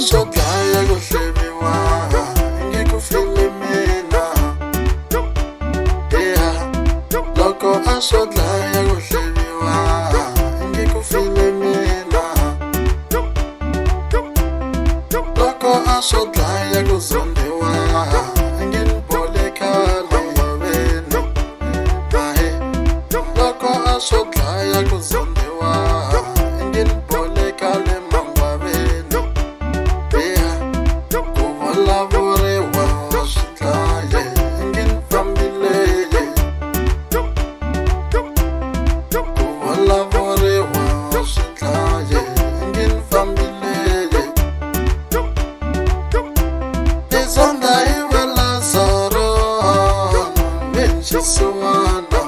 swo dlaya ku hleviwa nge ku file mina loko a swo dlaya ku hleviwa nge ku file mina loko a swo dlaya ku zondiwa nge ni bole khale yoveni loko a swo dlaya ku zondiwa nge ni bole khale mangwaveni ku vulavuriwa swi dlaye nge ni fambile ku vulavuriwa swi dlaye nge ni fambile izonda iwe Lazaro menchisiwana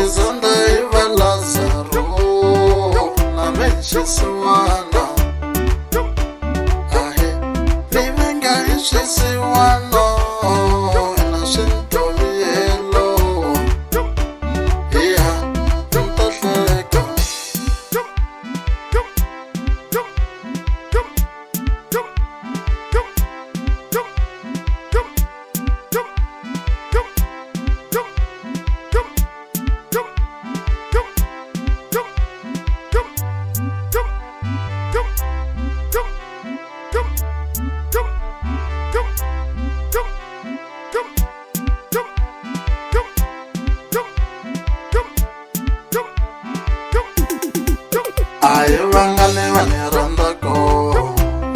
izonda iwe Lazaro na menchisiwana nivenga ishisiwana na shintoviyelo ntahleka aye vangane vani rhandako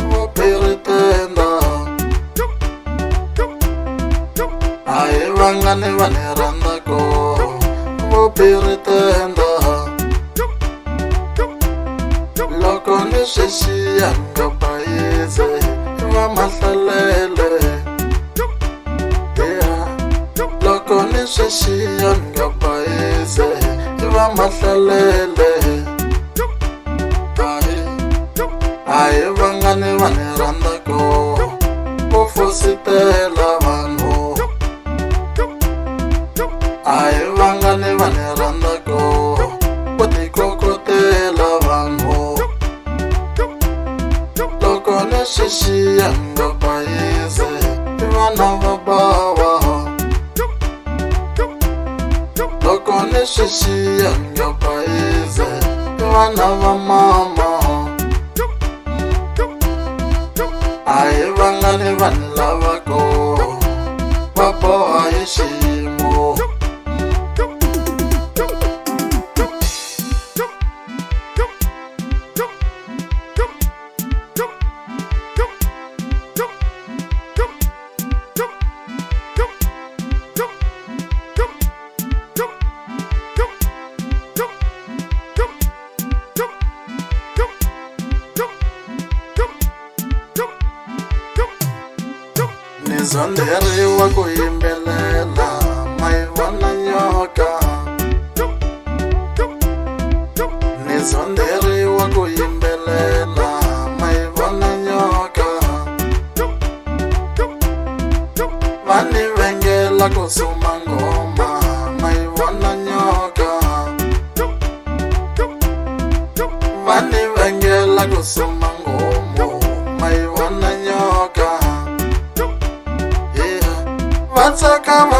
vo piritenda aye vangane vani rhandako vo piritenda loko ni swi xiya nga bayize va mahlalele loko ni swi xiya nga bayize va mahlalele aye vangane vani rhandako vo fositela vanhu aye vangane vani rhandako vo tikokotela vanhu loko ni swi xiya nga bayize vana va bava loko ni swi xiya nga bayize vana va mama aye vangane vani lavako va boha hi xiyimo ni zonderiwa ku yimbelela mai vona nyoka ni zonderiwa ku yimbelela mai vona nyoka vani vengela ku suma ngoma mai vona nyoka vani vengela ku suma ngoma mai vona nyoka vatsaka va